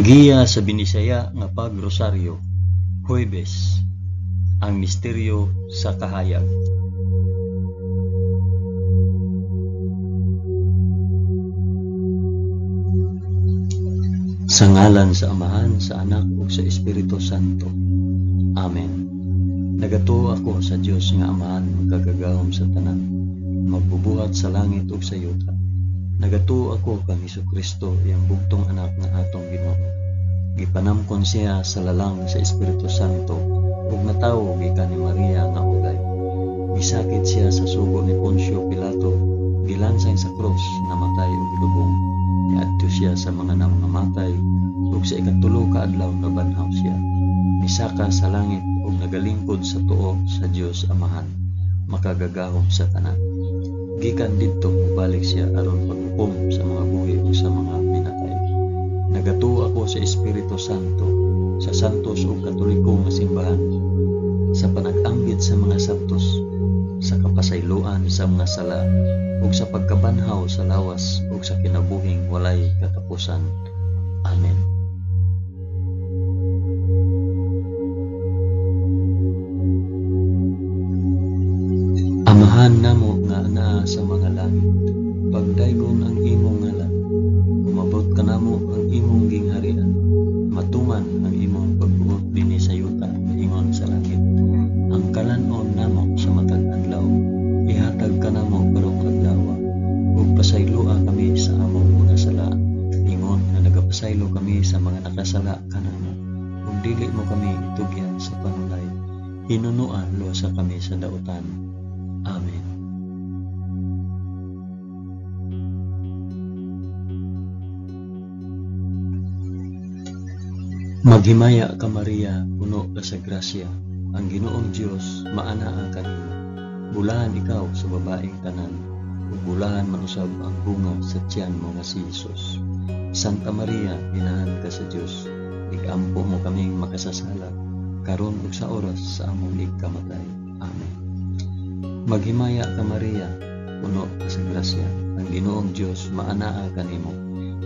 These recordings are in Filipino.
Pagiya sa Binisaya nga pagrosaryo, Huwebes, ang misteryo sa kahayag. Sa ngalan sa Amahan, sa Anak ug sa Espiritu Santo. Amen. Nagatuo ako sa Dios nga Amahan magkagagahom sa tanan, magbubuhat sa langit ug sa yuta. Nagatuo ako kang Hesukristo, iyang bugtong anak nga atong Ginoo. Gipanamkon siya sa lalang sa Espiritu Santo ug natawo gikan ni Maria nga ulay. Gisakit siya sa sugo ni Poncio Pilato, gilansay sa krus, namatay ug gilubong. Niadto siya sa mga namamatay ug sa ikatulo ka adlaw nabanhaw siya. Misaka sa langit ug nagalingkod sa tuo sa Dios Amahan, makagagahom sa tanan. Gikan didto mubalik siya aron paghukom sa mga buhi ug sa mga pinatay. Nagatuo ako sa Espiritu Santo, sa santos ug katoliko nga simbahan, sa panag-anggid sa mga santos, sa kapasayloan sa mga sala, ug sa pagkabanhaw sa lawas ug sa kinabuhing walay katapusan. Amen. Amahan namo nga anaa sa mga langit, pagdaygon ang imong ngalan, umabot ka namo ang imong gingharian, matuman ang imong pagbuot dinhi sa yuta, ingon sa langit. Ang kalanon namo sa matag adlaw, ihatag ka namo karong adlaw, ug pasayloa kami sa among mga sala, ingon nga nagapasaylo kami sa mga nakasala kanamo, ug dili mo kami itugyan sa panulay, hinunuan luwasa kami sa dautan. Amen. Maghimaya ka Maria, puno ka sa grasya, ang Ginoong Dios maana ang kanimo. Bulahan ikaw sa babaeng tanan, ug bulahan manusab ang bunga sa tiyan mo nga si Jesus. Santa Maria, inahan ka sa Dios, igampo mo kaming makasasala, karon ug sa oras sa among igkamatay. Amen. Maghimaya ka Maria, puno ka sa grasya, ang Ginoong Dios maanaa kanimo.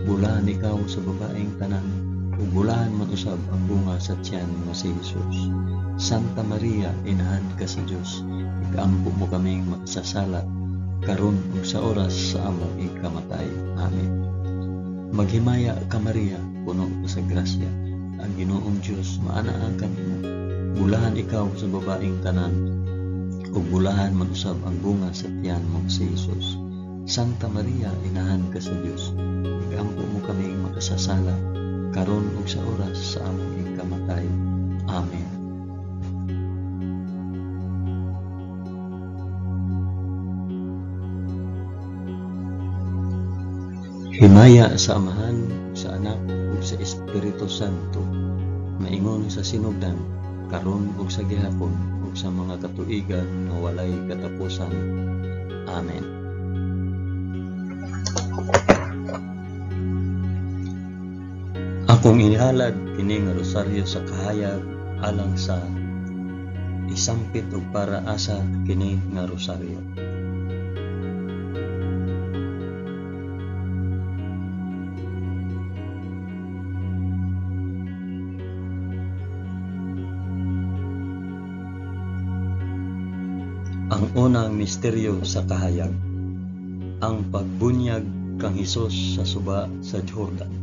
Bulahan ikaw sa babaeng tanan, ug bulahan man usab ang bunga sa tiyan nga si Jesus. Santa Maria, inahan ka sa Dios, igampo mo kaming makasasala, karon ug sa oras sa among igkamatay. Amen. Maghimaya ka Maria, puno ka sa grasya, ang Ginoong Dios maanaa kanimo. Bulahan ikaw sa babaeng tanan, ug bulahan man usab ang bunga sa tiyan mo si Jesus. Santa Maria, inahan ka sa Dios, igampo mo kaming makasasala, karon ug sa oras sa among igkamatay. Amen. Himaya sa Amahan, sa Anak ug sa Espiritu Santo, maingon sa sinugdan, karon ug sa gihapon ug sa mga katuigan nga walay katapusan. Amen. Akong inihalad kini nga rosaryo sa kahayag alang sa isampit ug para asa kini nga rosaryo. Ang unang misteryo sa kahayag, ang pagbunyag kang Hesus sa suba sa Jordan.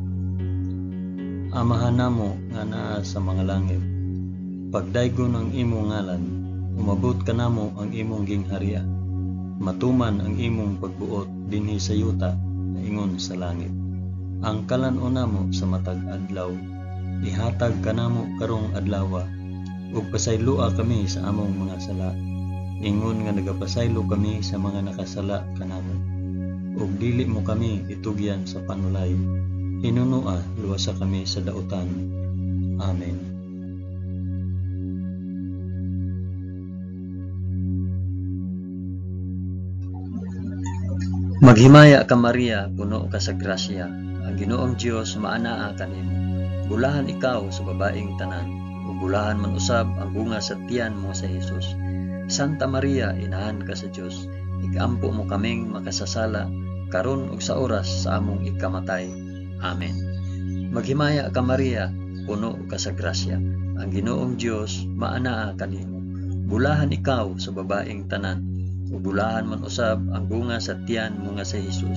Amahan namo nga naa sa mga langit, pagdaygon ang imong ngalan, umabot ka namo ang imong gingharian, matuman ang imong pagbuot dinhi sa yuta, ingon sa langit. Ang kalanon namo sa matag adlaw, ihatag ka namo karong adlaw, ug pasayloa kami sa among mga sala, ingon nga nagapasaylo kami sa mga nakasala kanamo, ug dili mo kami itugyan sa panulay, hinunua luwasa kami sa dautan. Amen. Maghimaya ka Maria, puno ka sa grasya, ang Ginoong Dios maanaa kanimo. Bulahan ikaw sa babaeng tanan, ug bulahan man usab ang bunga sa tiyan mo sa Jesus. Santa Maria, inahan ka sa Dios, igampo mo kaming makasasala, karon ug sa oras sa among igkamatay. Amen. Maghimaya ka Maria, puno ka sa grasya. Ang Ginoong Dios maanaa kanimo. Bulahan ikaw sa babaeng tanan, ug bulahan man usab ang bunga sa tiyan mo nga si Jesus.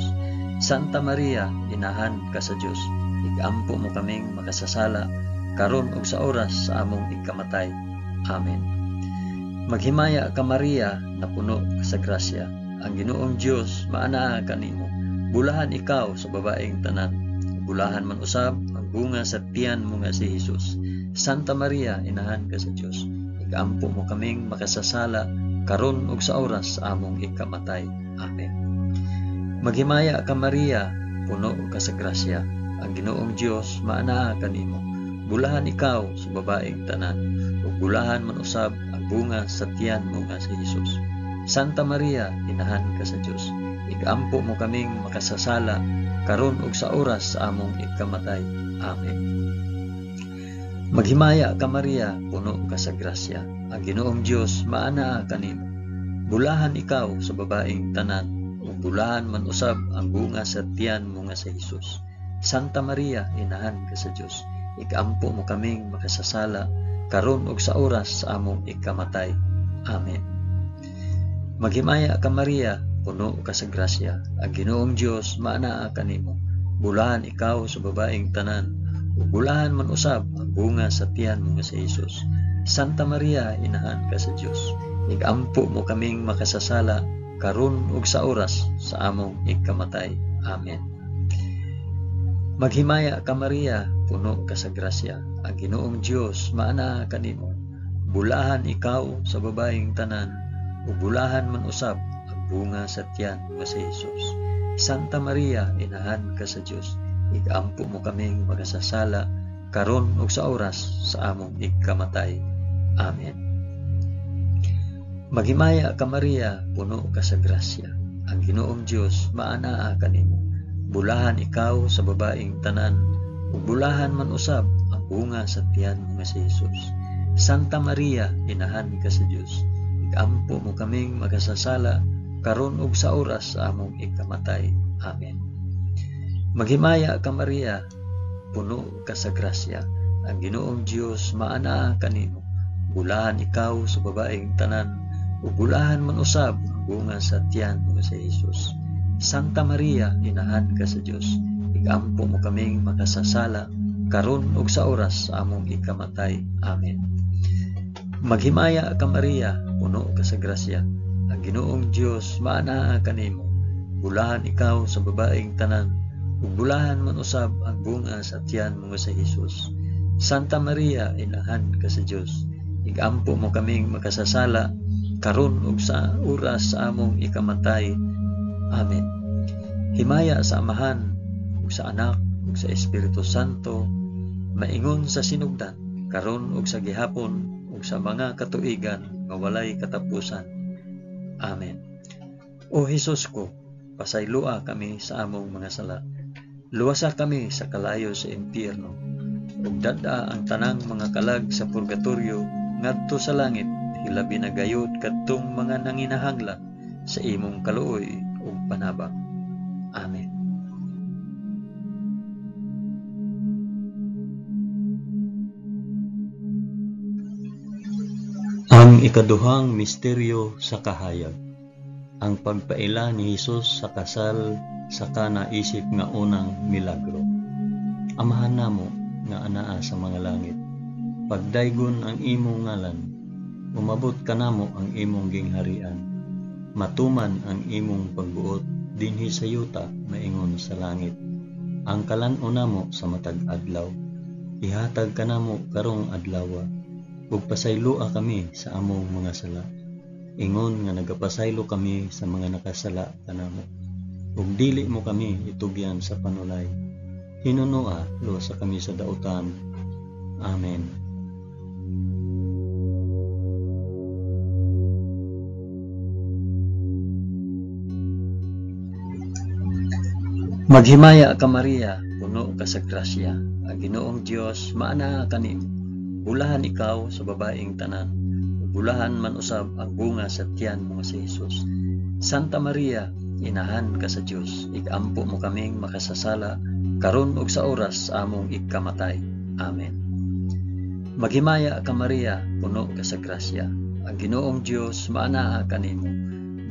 Santa Maria, inahan ka sa Dios, igampo mo kaming makasasala karon ug sa oras sa among ikamatay. Amen. Maghimaya ka Maria, na puno ka sa grasya. Ang Ginoong Dios maanaa kanimo. Bulahan ikaw sa babaeng tanan, bulahan man usab ang bunga sa tiyan mo nga si Jesus. Santa Maria, inahan ka sa Dios, igampo mo kaming makasasala karon ug sa oras sa among ikamatay. Amen. Maghimaya ka Maria, puno ka sa grasya. Ang Ginoong Dios maanaa kanimo. Bulahan ikaw sa babaeng tanan, ug bulahan man usab ang bunga sa tiyan mo nga si Jesus. Santa Maria, inahan ka sa Dios, igampo mo kaming makasasala karon ug sa oras sa among ikamatay. Amen. Maghimaya ka Maria, puno ka sa grasya. Ang Ginoong Dios maanaa kanimo. Bulahan ikaw sa babaeng tanan, ug bulahan man usab ang bunga sa tiyan mo nga si Jesus. Santa Maria, inahan ka sa Dios, igampo mo kaming makasasala karon ug sa oras sa among ikamatay. Amen. Maghimaya ka Maria, puno ka sa grasya. Ang Ginoong Dios maanaa kanimo. Bulahan ikaw sa babaeng tanan, ug bulahan man usab ang bunga sa tiyan mo nga si Jesus. Santa Maria, inahan ka sa Dios, igampo mo kaming makasasala karon ug sa oras sa among ikamatay. Amen. Maghimaya ka Maria, puno ka sa grasya. Ang Ginoong Dios maanaa kanimo. Bulahan ikaw sa babaeng tanan, ug bulahan man usab ang bunga sa tiyan nga si Jesus. Santa Maria, inahan ka sa Dios, igampo mo kaming makasasala karon ug sa oras sa among ikamatay. Amen. Maghimaya ka Maria, puno ka sa grasya. Ang Ginoong Dios maanaa kanimo. Bulahan ikaw sa babaeng tanan, ug bulahan man usab ang bunga sa tiyan mo nga si Jesus. Santa Maria, inahan ka sa Dios, igampo mo kaming makasasala karon ug sa oras sa among ikamatay. Amen. Maghimaya ka Maria, puno ka sa grasya. Ang Ginoong Dios maanaa kanimo. Bulahan ikaw sa babaeng tanan, ug bulahan man usab ang bunga sa tiyan mo nga si Jesus. Santa Maria, inahan ka sa Dios, igampo mo kaming makasasala karon ug sa oras sa among ikamatay. Amen. Maghimaya ka Maria, puno ka sa grasya. Ang Ginoong Dios maanaa kanimo. Bulahan ikaw sa babaeng tanan, ug bulahan man usab ang bunga sa tiyan mo nga si Jesus. Santa Maria, inahan ka sa Dios, igampo mo kaming makasasala karon ug sa oras sa among ikamatay. Amen. Himaya sa Amahan, ug sa Anak, ug sa Espiritu Santo, maingon sa sinugdan, karon ug sa gihapon, ug sa mga katuigan nga walay katapusan. Amen. O Hesus ko, pasaylua kami sa among mga sala. Luwasa kami sa kalayo sa impyerno, ug dada ang tanang mga kalag sa purgatorio ngadto sa langit, hilabi na gayud kadtong mga nanginahanglan sa imong kaluoy ug panabang. Amen. Ang ikaduhang misteryo sa kahayag, ang pagpaila ni Hesus sa kasal sa kanaisip nga unang milagro. Amahan namo nga anaa sa mga langit, pagdaygon ang imong ngalan, umabot kanamo ang imong gingharian, matuman ang imong pagbuot dinhi sa yuta maingon sa langit. Ang kalan-o namo sa matag adlaw, ihatag kanamo karong adlawa, ug pasaylua kami sa among mga sala. Ingon nga nagapasaylo kami sa mga nakasala kanamo, ug dili mo kami itugyan sa panulay. Hinunoa luwasa kami sa dautan. Amen. Maghimaya ka Maria, puno ka sa grasya. Ang Ginoong Dios maanaa kanimo. Bulahan ikaw sa babaeng tanan, bulahan man usab ang bunga sa tiyan mo si Jesus. Santa Maria, inahan ka sa Dios, igampo mo kaming makasasala karon ug sa oras sa among ikamatay. Amen. Maghimaya ka Maria, puno ka sa grasya. Ang Ginoong Dios maanaa kanimo.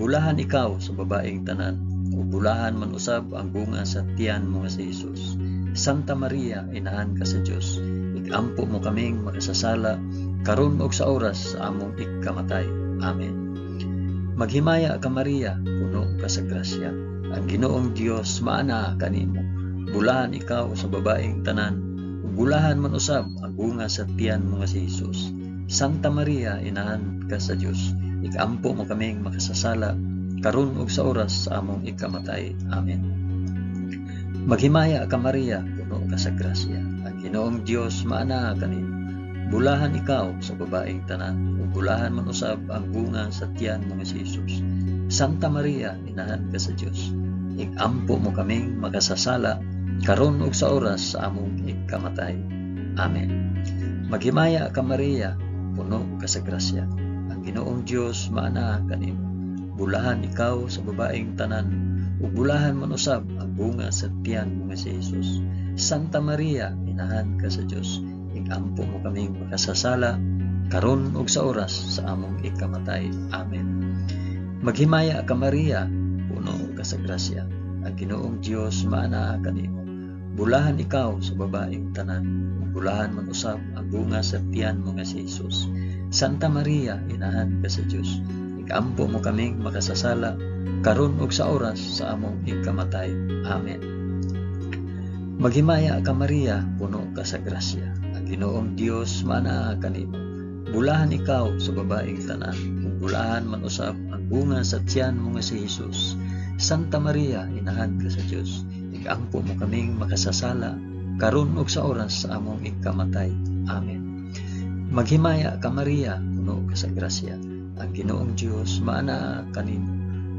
Bulahan ikaw sa babaeng tanan, ug bulahan man usab ang bunga sa tiyan mo nga si Jesus. Santa Maria, inahan ka sa Dios. Igampo mo kaming makasasala, karon ug sa oras sa among ikamatay. Amen. Maghimaya ka Maria, puno ka sa grasya. Ang Ginoong Dios maanaa kanimo. Bulahan ikaw sa babaeng tanan, bulahan man usab ang bunga sa tiyan mo nga si Jesus. Santa Maria, inahan ka sa Dios. Igampo mo kaming makasasala, karon ug sa oras sa among ikamatay. Amen. Maghimaya ka Maria, puno ka sa grasya. Ang Ginoong Dios maanaa kanimo. Bulahan ikaw sa babaeng tanan, ug bulahan man usab ang bunga sa tiyan mo nga si Jesus. Santa Maria, inahan ka sa Dios. Igampo mo kaming makasasala, karon ug sa oras sa among ikamatay. Amen. Maghimaya ka Maria, puno ka sa grasya. Ang Ginoong Dios maanaa kanimo. Bulahan ikaw sa babaeng tanan, ug bulahan man usab ang bunga sa tiyan mo nga si Jesus. Santa Maria, inahan ka sa Dios. Igampo mo kaming makasasala, karon ug sa oras sa among ikamatay. Amen. Maghimaya ka Maria, puno ka sa grasya. Ang Ginoong Dios maanaa kanimo. Bulahan ikaw sa babaeng tanan, bulahan man usab ang bunga sa tiyan mo nga si Jesus. Santa Maria, inahan ka sa Dios. Igampo mo kaming makasasala, karon ug sa oras sa among ikamatay. Amen. Maghimaya ka Maria, puno ka sa grasya. Ang Ginoong Dios maanaa kanimo. Bulahan ikaw sa babaeng tanan, bulahan man usab ang bunga sa tiyan mo nga si Jesus. Santa Maria, inahan ka sa Dios. Igampo mo kaming makasasala, karon ug sa oras sa among ikamatay. Amen. Maghimaya ka Maria, puno ka sa grasya. Ang Ginoong Dios maanaa kanimo.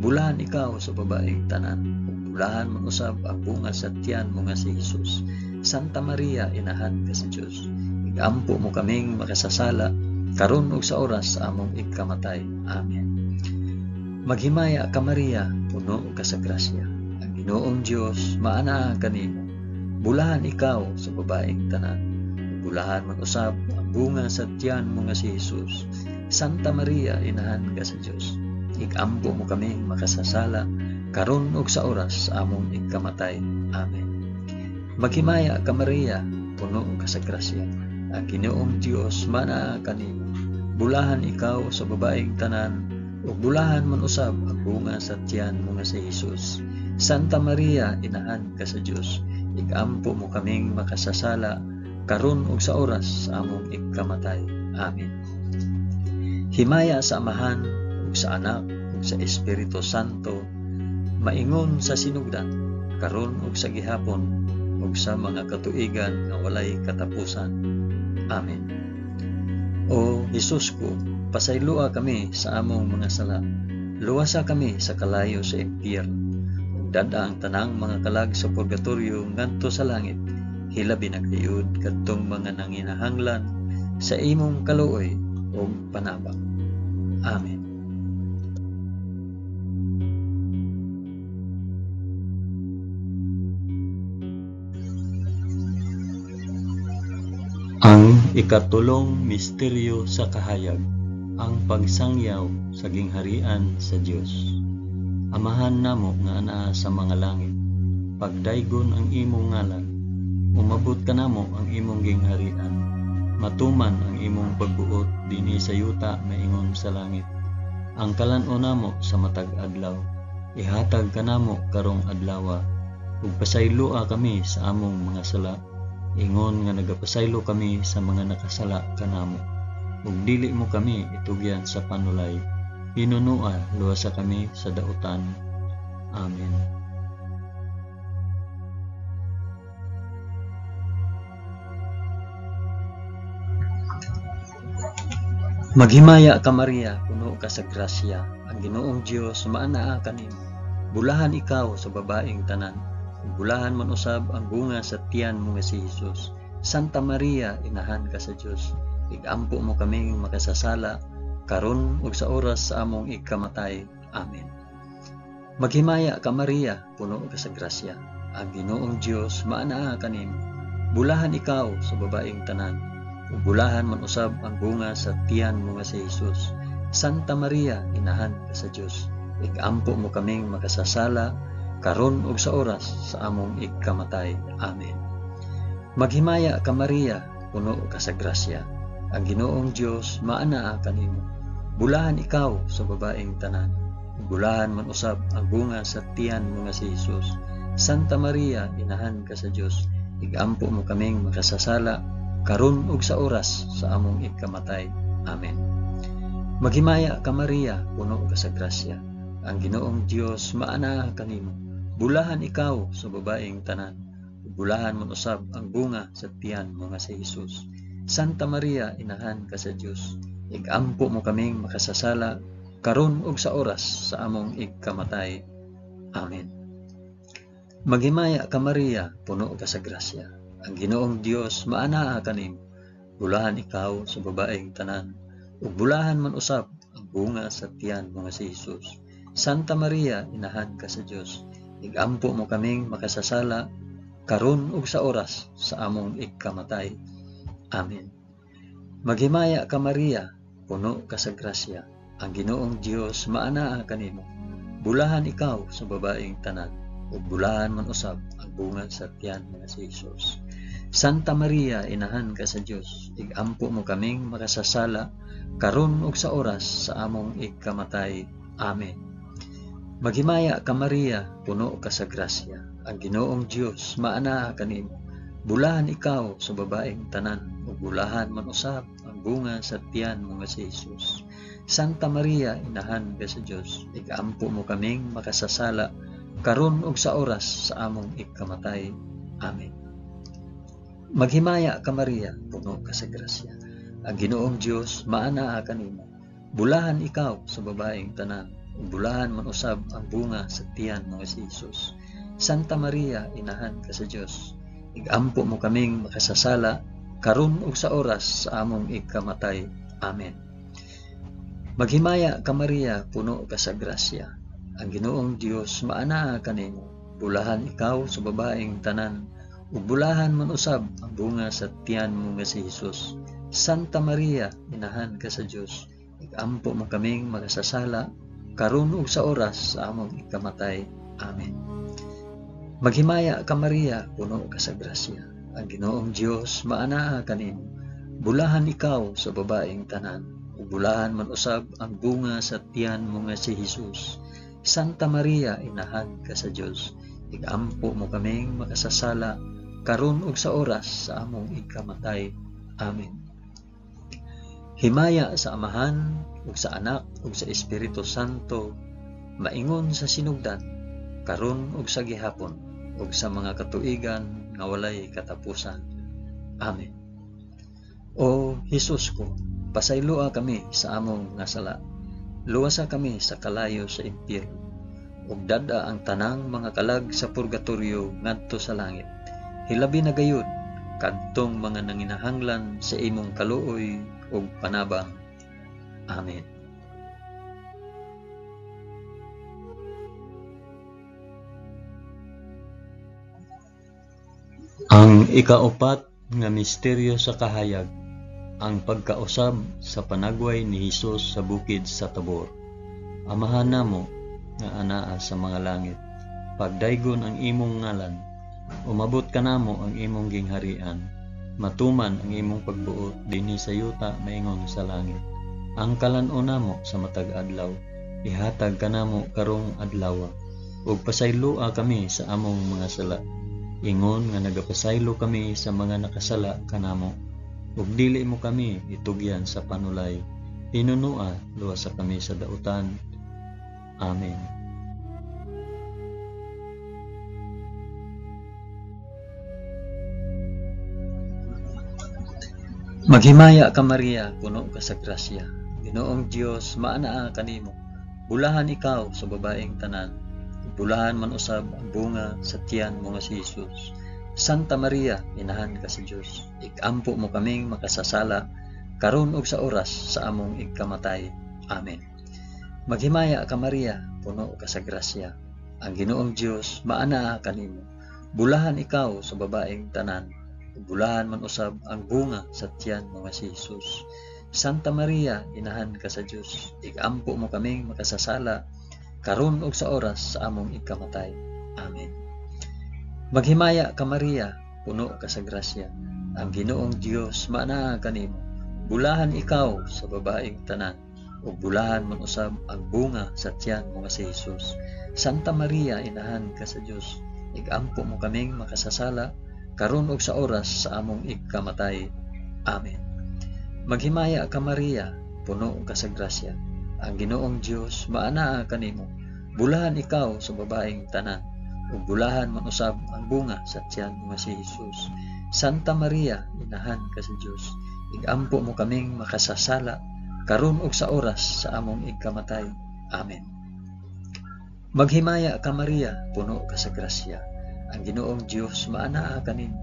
Bulahan ikaw sa babaeng tanan, ug bulahan man usab ang bunga sa tiyan mo nga si Jesus. Santa Maria, inahan ka sa Dios. Igampo mo kaming makasasala, karon ug sa oras sa among ikamatay. Amen. Maghimaya ka Maria, puno ka sa grasya. Ginoong Dios maanaa kanimo. Bulahan ikaw sa babaeng tanan, bulahan man usab ang bunga sa tiyan mo nga si Jesus. Santa Maria, inahan ka sa Dios. Igampo mo kaming makasasala, karon ug sa oras sa among ikamatay. Amen. Maghimaya ka Maria, puno ka sa grasya. Ang Ginoong Dios maanaa kanimo. Bulahan ikaw sa babaeng tanan, ug bulahan man usab ang bunga sa tiyan mo nga si Jesus. Santa Maria, inahan ka sa Dios. Igampo mo kaming makasasala, karon ug sa oras sa among ikamatay. Amen. Himaya sa Amahan, ug sa Anak, ug sa Espiritu Santo, maingon sa sinugdan, karon ug sa gihapon, ug sa mga katuigan nga walay katapusan. Amen. O Jesus ko, pasaylua kami sa among mga sala. Luwasa kami sa kalayo sa impyerno. Dada ang tanang mga kalag sa purgatorio ngadto sa langit, hilabi na kayud kadtong mga nanginahanglan sa imong kaluoy o panabang. Amen. Ang ikatulong misteryo sa kahayag, ang pagsangyaw sa gingharian sa Dios. Amahan namo nga anaa sa mga langit, pagdaygon ang imong ngalan, umabot ka namo ang imong gingharian, matuman ang imong pagbuot dinhi sa yuta maingon sa langit. Ang kalan-o namo sa matag adlaw, ihatag ka namo karong adlawa, ug pasaylua kami sa among mga sala, ingon nga nagapasaylo kami sa mga nakasala kanamo, ug dili mo kami itugyan sa panulay. Hinunua, luwasa kami sa dautan. Amen. Maghimaya ka Maria, puno ka sa grasya. Ang Ginoong Dios maanaa kanimo. Bulahan ikaw sa babaeng tanan, bulahan man usab ang bunga sa tiyan mo nga si Jesus. Santa Maria, inahan ka sa Dios. Igampo mo kaming makasasala, karon ug sa oras sa among ikamatay. Amen. Maghimaya ka Maria, puno ka sa grasya. ang Ginoong Dios maanaa kanimo. Bulahan ikaw sa babaeng tanan, ug bulahan man usab ang bunga sa tiyan mo nga si Jesus. Santa Maria, inahan ka sa Dios, igampo mo kaming makasasala karon ug sa oras sa among ikamatay. Amen. Maghimaya ka Maria, puno ka sa grasya, ang Ginoong Dios maanaa kanimo. Bulahan ikaw sa babaeng tanan, ug bulahan man usab ang bunga sa tiyan mo nga si Jesus. Santa Maria, inahan ka sa Dios, igampo mo kaming makasasala karon ug sa oras sa among ikamatay. Amen. Maghimaya ka Maria, puno ka sa grasya, ang Ginoong Dios maanaa kanimo. Bulahan ikaw sa babaeng tanan, ug bulahan man usab ang bunga sa tiyan mo nga si Jesus. Santa Maria, inahan ka sa Dios, igampo mo kaming makasasala karon ug sa oras sa among ikamatay. Amen. Maghimaya ka Maria, puno ka sa grasya, ang Ginoong Dios maanaa kanimo. Bulahan ikaw sa babaeng tanan, ug bulahan man usab ang bunga sa tiyan mo nga si Jesus. Santa Maria, inahan ka sa Dios, igampo mo kaming makasasala karon ug sa oras sa among ikamatay. Amen. Maghimaya ka Maria, puno ka sa grasya, ang Ginoong Dios maanaa kanimo. Bulahan ikaw sa babaeng tanan, ug bulahan man usab ang bunga sa tiyan nga si Jesus. Santa Maria, inahan ka sa Dios, igampo mo kaming makasasala karon ug sa oras sa among ikamatay. Amen. Maghimaya ka Maria, puno ka sa grasya, ang Ginoong Dios maanaa kanimo. Bulahan ikaw sa babaeng tanan, ug bulahan man usab ang bunga sa tiyan mo nga si Jesus. Santa Maria, inahan ka sa Dios, igampo mo kaming makasasala karon ug sa oras sa among ikamatay. Amen. Maghimaya ka Maria, puno ka sa grasya, ang Ginoong Dios maanaa kanimo. Bulahan ikaw sa babaeng tanan, ug bulahan man usab ang bunga sa tiyan mo nga si Jesus. Santa Maria, inahan ka sa Dios, igampo mo kaming makasasala karon ug sa oras sa among ikamatay. Amen. Maghimaya ka Maria, puno ka sa grasya, ang Ginoong Dios maanaa kanimo. Bulahan ikaw sa babaeng tanan, ug bulahan man usab ang bunga sa tiyan mo nga si Jesus. Santa Maria, inahan ka sa Dios, igampo mo kaming makasasala karon ug sa oras sa among ikamatay. Amen. Maghimaya ka Maria, puno ka sa grasya, ang Ginoong Dios maanaa kanimo. Bulahan ikaw sa babaeng tanan, ug bulahan man usab ang bunga sa tiyan mo nga si Jesus. Santa Maria, inahan ka sa Dios, igampo mo kaming makasasala karon ug sa oras sa among ikamatay. Amen. Himaya sa Amahan ug sa Anak ug sa Espiritu Santo, maingon sa sinugdan, karon ug sa gihapon, ug sa mga katuigan nga walay katapusan. Amen. O Jesus ko, pasayloa kami sa among nga sala. Luwasa kami sa kalayo sa impyerno, ug dada ang tanang mga kalag sa purgatorio ngadto sa langit. Hilabi na gayud kadtong mga nanginahanglan sa imong kaluoy ug panabang. Amen. Ang ikaapat nga misteryo sa kahayag, ang pagkausab sa panagway ni Hesus sa bukid sa Tabor. Amahan namo nga anaa sa mga langit, pagdaygon ang imong ngalan, umabot ka namo ang imong gingharian, matuman ang imong pagbuot dinhi sa yuta maingon sa langit. Ang kalan-on namo sa matag adlaw, ihatag ka namo karong adlaw, ug pasayloa kami sa among mga sala, ingon nga nagapasaylo kami sa mga nakasala kanamo, ug dili mo kami itugyan sa panulay, tinunua luwasa kami sa dautan. Amen. Maghimaya ka Maria, puno ka sa grasya, Ginoong Dios maanaa kanimo. Bulahan ikaw sa babaeng tanan, bulahan man usab ang bunga sa tiyan mo nga si Jesus. Santa Maria, inahan ka sa Dios, igampo mo kaming makasasala karon ug sa oras sa among ikamatay. Amen. Maghimaya ka Maria, puno ka sa grasya, ang Ginoong Dios maanaa kanimo. Bulahan ikaw sa babaeng tanan, ug bulahan man usab ang bunga sa tiyan mo nga si Jesus. Santa Maria, inahan ka sa Dios, igampo mo kaming makasasala karon ug sa oras sa among ikamatay. Amen. Maghimaya ka Maria, puno ka sa grasya, ang Ginoong Dios maanaa kanimo. Bulahan ikaw sa babaeng tanan, ug bulahan man usab ang bunga sa tiyan mo nga si Jesus. Santa Maria, inahan ka sa Dios, igampo mo kaming makasasala karon ug sa oras sa among ikamatay. Amen. Maghimaya ka Maria, puno ka sa grasya, ang Ginoong Dios maanaa kanimo. Bulahan ikaw sa babaeng tanan, ug bulahan man usab ang bunga sa tiyan mo nga si Jesus. Santa Maria, inahan ka sa Dios, igampo mo kaming makasasala karon ug sa oras sa among ikamatay. Amen. Maghimaya ka Maria, puno ka sa grasya, ang Ginoong Dios maanaa kanimo.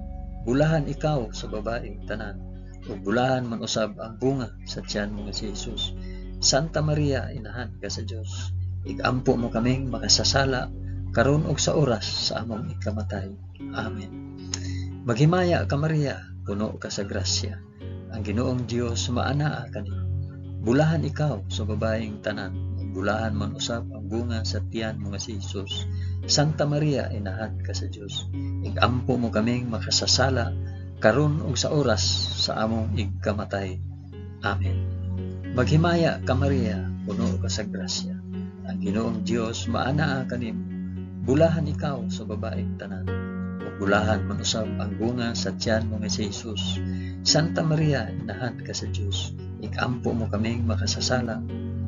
Bulahan ikaw sa babaeng tanan, ug bulahan man usab ang bunga sa tiyan mo nga si Jesus. Santa Maria, inahan ka sa Dios, igampo mo kaming makasasala karon ug sa oras sa among ikamatay. Amen. Maghimaya ka Maria, puno ka sa grasya, ang Ginoong Dios maanaa kanimo. Bulahan ikaw sa babaeng tanan, ug bulahan man usab ang bunga sa tiyan mo nga si Jesus. Santa Maria, inahan ka sa Dios, igampo mo kaming makasasala karon ug sa oras sa among ikamatay. Amen. Maghimaya ka Maria, puno ka sa grasya, ang Ginoong Dios maanaa kanimo. Bulahan ikaw sa babaeng tanan, ug bulahan man usab ang bunga sa tiyan mo nga si Jesus. Santa Maria, inahan ka sa Dios, igampo mo kaming makasasala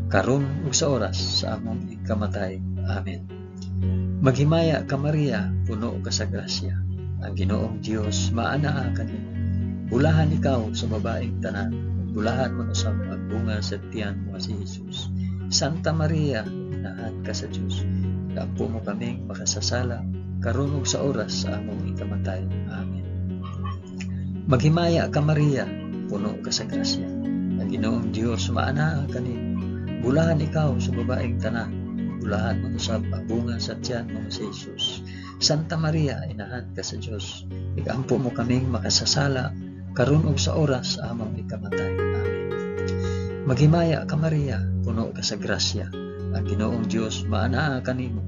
karon ug sa oras sa among ikamatay. Amen. Maghimaya ka Maria, puno ka sa grasya, ang Ginoong Dios maanaa kanimo. Bulahan ikaw sa babaeng tanan, ug bulahan man usab ang bunga sa tiyan mo nga si Jesus. Santa Maria, inahan ka sa Dios, igampo mo kaming makasasala karon ug sa oras sa among ikamatay. Amen. Maghimaya ka Maria, puno ka sa grasya, ang Ginoong Dios maanaa kanimo. Bulahan ikaw sa babaeng tanan, bulahan man usab ang bunga sa tiyan mo nga si Jesus. Santa Maria, inahan ka sa Dios, igampo mo kaming makasasala karon ug sa oras sa among ikamatay. Amen. Maghimaya ka Maria, puno ka sa grasya, ang Ginoong Dios maanaa kanimo.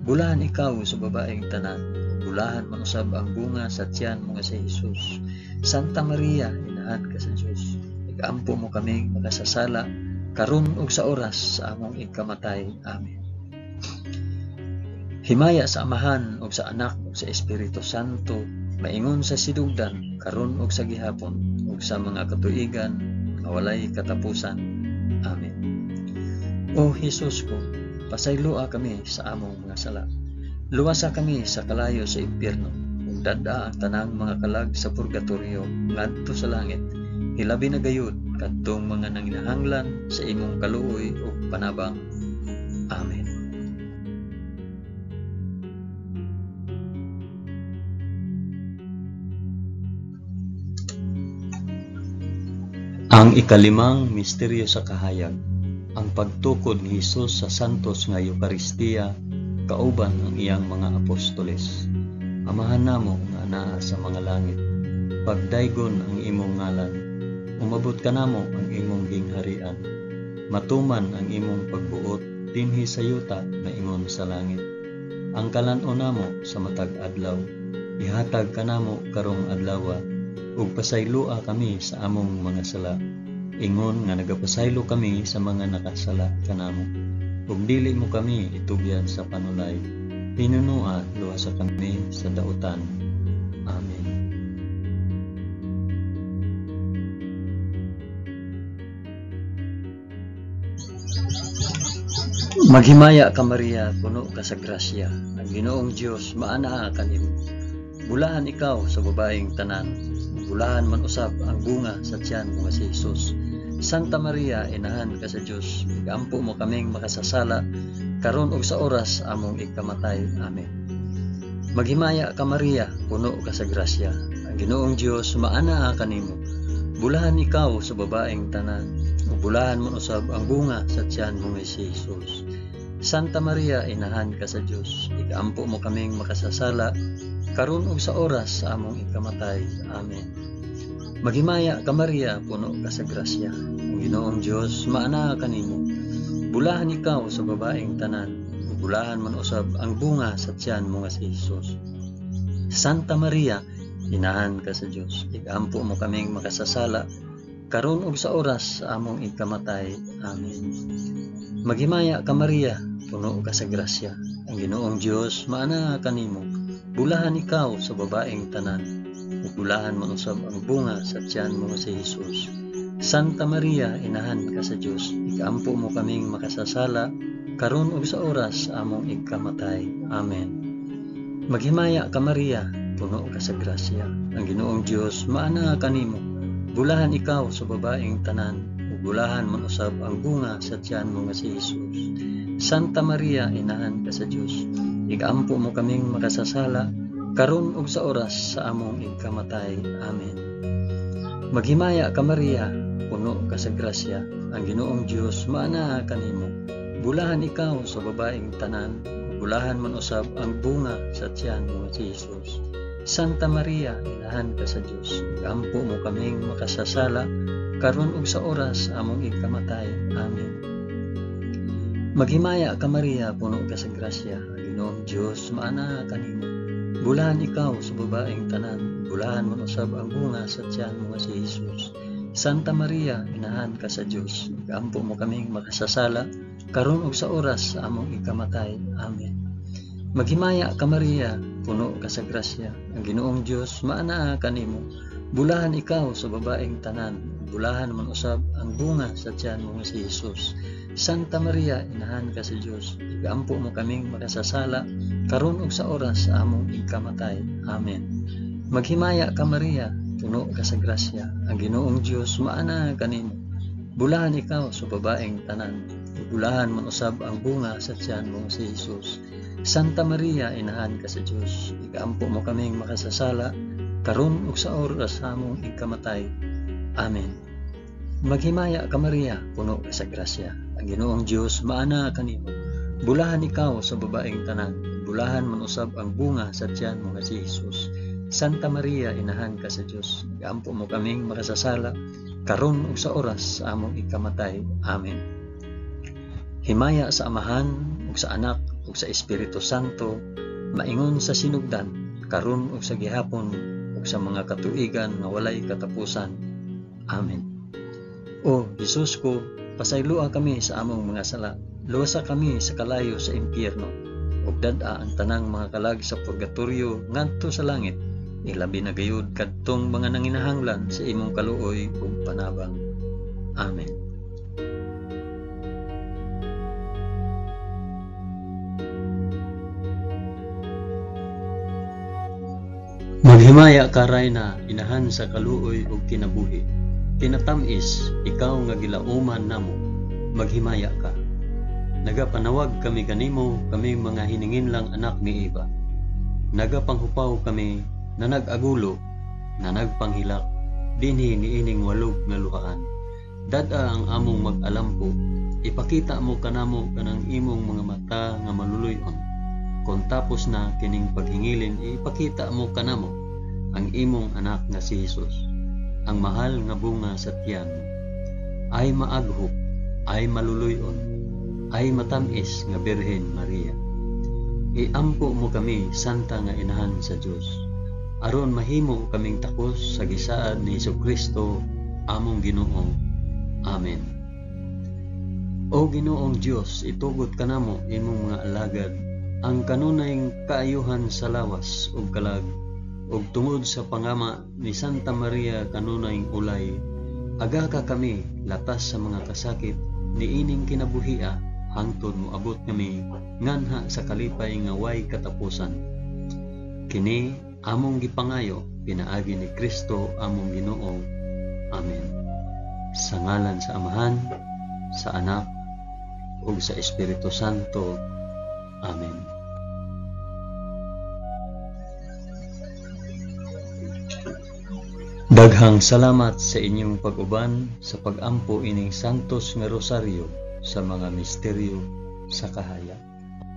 Bulahan ikaw sa babaeng tanan, bulahan man usab ang bunga sa tiyan mo nga si Jesus. Santa Maria, inahan ka sa Dios, igampo mo kaming makasasala karon ug sa oras sa among ikamatay. Amen. Himaya sa Amahan ug sa Anak ug sa Espiritu Santo, maingon sa sidugdan karon ug sa gihapon ug sa mga katuigan nga walay katapusan. Amen. O Jesus ko, pasayloa kami sa among mga sala. Luwasa kami sa kalayo sa impyerno, ug dada ang tanang mga kalag sa purgatorio ngadto sa langit. Hilabi na gayud kadtong mga nanginahanglan sa imong kaluoy ug panabang. Amen. Ang ikalimang misteryo sa kahayag, ang pagtukod ni Hesus sa santos nga Eucharistia kauban ang iyang mga apostoles. Amahan namo nga naa sa mga langit, pagdaygon ang imong ngalan, umabot ka namo ang imong gingharian, matuman ang imong pagbuot dinhi sa yuta na ingon sa langit. Ang kalan-on namo sa matag adlaw, ihatag ka namo karong adlaw, ug pasayloa kami sa among mga sala, ingon nga nagapasaylo kami sa mga nakasala kanamo, ug dili mo kami itugyan sa panulay, hinunua luwasa kami sa dautan. Amen. Maghimaya ka Maria, puno ka sa grasya, ang Ginoong Dios maanaa kanimo. Bulahan ikaw sa babaeng tanan, bulahan man usab ang bunga sa tiyan mo nga si Jesus. Santa Maria, inahan ka sa Dios, igampo mo kaming makasasala karon ug sa oras among ikamatay. Amen. Maghimaya ka Maria, puno ka sa grasya, ang Ginoong Dios maanaa kanimo. Bulahan ikaw sa babaeng tanan, ug bulahan man usab ang bunga sa tiyan mo nga si Jesus. Santa Maria, inahan ka sa Dios, igaampo mo kaming makasasala, karon ug sa oras sa among ikamatay. Amen. Maghimaya ka Maria, puno ka sa grasya. Ang Ginoong Dios maana kanimo. Bulahan ikaw sa babaeng tanan, ug bulahan man usab ang bunga sa tiyan mo nga si Hesus. Santa Maria, inahan ka sa Dios, igaampo mo kaming makasasala, karon ug sa oras sa among ikamatay. Amen. Maghimaya ka Maria, puno ka sa grasya. Ang Ginoong Dios maana kanimo. Bulahan ikaw sa babaeng tanan, ug bulahan man usab ang bunga sa tiyan mo nga si Hesus. Santa Maria, inahan ka sa Dios, igaampo mo kaming makasasala, karon ug sa oras sa among ikamatay. Amen. Maghimaya ka Maria, puno ka sa grasya. Ang Ginoong Dios maana kanimo. Bulahan ikaw sa babaeng tanan, ug bulahan man usab ang bunga sa tiyan mo nga si Hesus. Santa Maria, inahan ka sa Dios, igaampo mo kaming makasasala, karon ug sa oras sa among ikamatay. Amen. Maghimaya ka Maria, puno ka sa grasya. Ang Ginoong Dios maana kanimo. Bulahan ikaw sa babaeng tanan, ug bulahan man usab ang bunga sa tiyan mo nga si Hesus. Santa Maria, inahan ka sa Dios, igaampo mo kaming makasasala, karon ug sa oras sa among ikamatay. Amen. Maghimaya ka Maria, puno ka sa grasya. Ang Ginoong Dios maana kanimo. Bulahan ikaw sa babaeng tanan, bulahan man usab ang bunga sa tiyan mo nga si Hesus. Santa Maria, inahan ka sa Dios, igaampo mo kaming makasasala, karon ug sa oras sa among ikamatay. Amen. Maghimaya ka Maria, puno ka sa grasya. Ang Ginoong Dios maana kanimo. Bulahan ikaw sa babaeng tanan, bulahan man usab ang bunga sa tiyan mo nga si Hesus. Santa Maria, inahan ka sa Dios, igaampo mo kaming makasasala, karon ug sa oras sa among ikamatay. Amen. Maghimaya ka Maria, puno ka sa grasya. Ang Ginoong Dios maana kanimo. Bulahan ikaw sa babaeng tanan, bulahan man usab ang bunga sa tiyan mo si Hesus. Santa Maria, inahan ka sa Dios, igaampo mo kaming makasasala, karon ug sa oras sa among ikamatay. Amen. Maghimaya ka Maria, puno ka sa grasya. Ang Ginoong Dios maana kanimo. Bulahan ikaw sa babaeng tanan, bulahan man usab ang bunga sa tiyan mo nga si Hesus. Santa Maria, inahan ka sa Dios, igaampo mo kaming makasasala, karon ug sa oras sa among ikamatay. Amen. Himaya sa Amahan ug sa Anak ug sa Espiritu Santo, maingon sa sinugdan, karon ug sa gihapon ug sa mga katuigan nga walay katapusan. Amen. O Hesus ko, pasayloa kami sa among mga sala, luwasa kami sa kalayo sa impyerno, ug dad-a ang tanang mga kalag sa purgatorio ngadto sa langit, ilabi na gayud kadtong mga nanginahanglan sa imong kaluoy ug panabang. Amen. Maghimaya ka Rayna, inahan sa kaluoy ug kinabuhi. Tinatamis, ikaw nga gilauman namo, maghimaya ka. Nagapanawag kami kanimo, kami mga hiningin lang anak ni Eva. Nagapanghupaw kami, na nag-agulo, na nagpanghilak, dinhi niining walog nga luhaan. Dada ang among mag-alampo, ipakita mo kanamo kanang imong mga mata nga maluluyon. Kung tapos na kining paghingilin, ipakita mo kanamo ang imong anak nga si Hesus, ang mahal nga bunga sa tiyan. Ay maaghop, ay maluluyon, ay matamis nga Birhen Maria. Iampo mo kami, santa nga inahan sa Dios, aron mahimo kaming takos sa gisaad ni Hesukristo among Ginoo. Amen. O Ginoong Dios, itugot kanamo imong mga alagad ang kanunayng kaayuhan sa lawas ug kalag, ug tungod sa pangama ni Santa Maria kanunayng ulay, aga ka kami latas sa mga kasakit niining kinabuhia, hangtod moabot kami nganha sa kalipay nga way katapusan. Kini among gipangayo pinaagi ni Kristo among Ginoo. Amen. Sa ngalan sa Amahan, sa Anak, ug sa Espiritu Santo. Amen. Daghang salamat sa inyong pag-uban sa pag-ampo ining santos nga rosaryo sa mga misteryo sa kahaya.